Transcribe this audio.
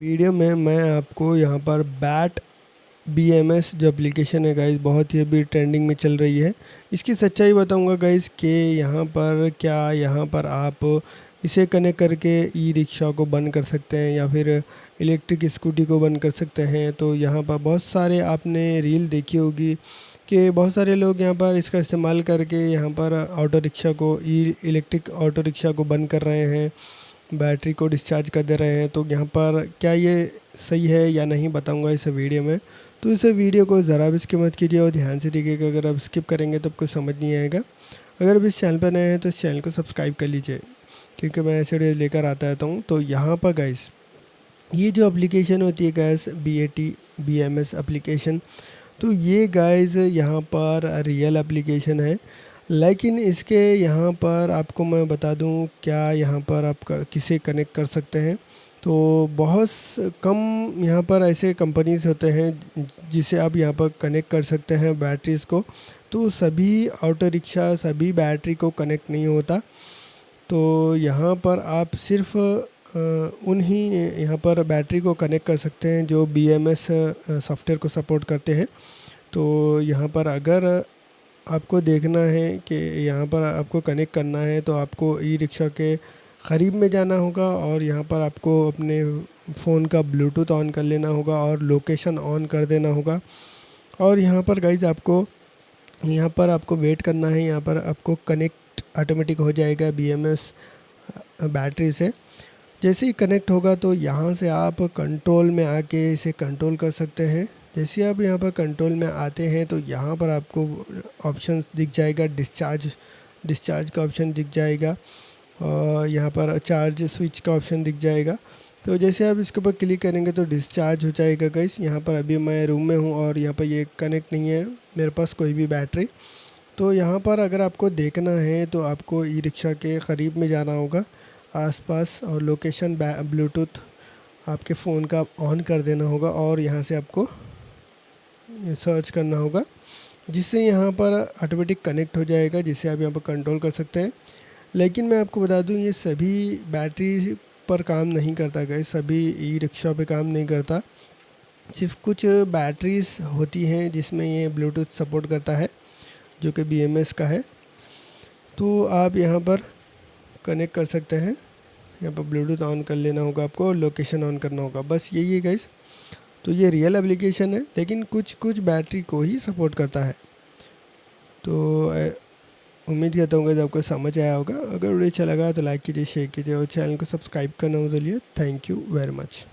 Video में मैं आपको यहाँ पर बैट BMS जो एप्लीकेशन है गाइस, बहुत ही अभी ट्रेंडिंग में चल रही है। इसकी सच्चाई बताऊंगा गाइस कि यहाँ पर आप इसे कनेक्ट करके ई रिक्शा को बंद कर सकते हैं या फिर इलेक्ट्रिक स्कूटी को बंद कर सकते हैं। तो यहाँ पर बहुत सारे आपने रील देखी होगी कि बहुत सारे लोग यहाँ पर इसका इस्तेमाल करके यहाँ पर ऑटो रिक्शा को इलेक्ट्रिक ऑटो रिक्शा को बंद कर रहे हैं, बैटरी को डिस्चार्ज कर दे रहे हैं। तो यहाँ पर क्या ये सही है या नहीं बताऊंगा इस वीडियो में। तो इस वीडियो को ज़रा भी स्किप मत कीजिए और ध्यान से देखिएगा। अगर आप स्किप करेंगे तो आपको समझ नहीं आएगा। अगर आप इस चैनल पर नए हैं तो इस चैनल को सब्सक्राइब कर लीजिए, क्योंकि मैं ऐसे वीडियो लेकर आता रहता हूँ। तो यहाँ पर गाइस, ये जो एप्लीकेशन होती है गाइस, BMS एप्लीकेशन, तो ये गाइस यहाँ पर रियल एप्लीकेशन है। लेकिन इसके यहाँ पर आपको मैं बता दूँ क्या यहाँ पर आप किसे कनेक्ट कर सकते हैं। तो बहुत कम यहाँ पर ऐसे कंपनीज होते हैं जिसे आप यहाँ पर कनेक्ट कर सकते हैं बैटरीज़ को। तो सभी ऑटो रिक्शा सभी बैटरी को कनेक्ट नहीं होता। तो यहाँ पर आप सिर्फ उन्हीं यहाँ पर बैटरी को कनेक्ट कर सकते हैं जो BMS सॉफ्टवेयर को सपोर्ट करते हैं। तो यहाँ पर अगर आपको देखना है कि यहाँ पर आपको कनेक्ट करना है तो आपको ई रिक्शा के करीब में जाना होगा और यहाँ पर आपको अपने फ़ोन का ब्लूटूथ ऑन कर लेना होगा और लोकेशन ऑन कर देना होगा। और यहाँ पर गाइज आपको वेट करना है। यहाँ पर आपको कनेक्ट ऑटोमेटिक हो जाएगा BMS बैटरी से। जैसे ही कनेक्ट होगा तो यहाँ से आप कंट्रोल में आके इसे कंट्रोल कर सकते हैं। जैसे आप यहाँ पर कंट्रोल में आते हैं तो यहाँ पर आपको ऑप्शन दिख जाएगा, डिस्चार्ज का ऑप्शन दिख जाएगा और यहाँ पर चार्ज स्विच का ऑप्शन दिख जाएगा। तो जैसे आप इसके ऊपर क्लिक करेंगे तो डिस्चार्ज हो जाएगा गाइस। यहाँ पर अभी मैं रूम में हूँ और यहाँ पर ये कनेक्ट नहीं है मेरे पास कोई भी बैटरी। तो यहाँ पर अगर आपको देखना है तो आपको ई रिक्शा के करीब में जाना होगा आसपास और लोकेशन ब्लूटूथ आपके फ़ोन का ऑन कर देना होगा और यहाँ से आपको सर्च करना होगा, जिससे यहाँ पर ऑटोमेटिक कनेक्ट हो जाएगा, जिससे आप यहाँ पर कंट्रोल कर सकते हैं। लेकिन मैं आपको बता दूँ ये सभी बैटरी पर काम नहीं करता गाइस, सभी ई रिक्शा पे काम नहीं करता। सिर्फ कुछ बैटरीज होती हैं जिसमें ये ब्लूटूथ सपोर्ट करता है जो कि BMS का है। तो आप यहाँ पर कनेक्ट कर सकते हैं। यहाँ पर ब्लूटूथ ऑन कर लेना होगा आपको और लोकेशन ऑन करना होगा, बस यही है गाइस। तो ये रियल एप्लीकेशन है लेकिन कुछ बैटरी को ही सपोर्ट करता है। तो उम्मीद करता हूँ कि आपको समझ आया होगा। अगर वीडियो अच्छा लगा तो लाइक कीजिए, शेयर कीजिए और चैनल को सब्सक्राइब करना मत भूलिए। Thank you very much.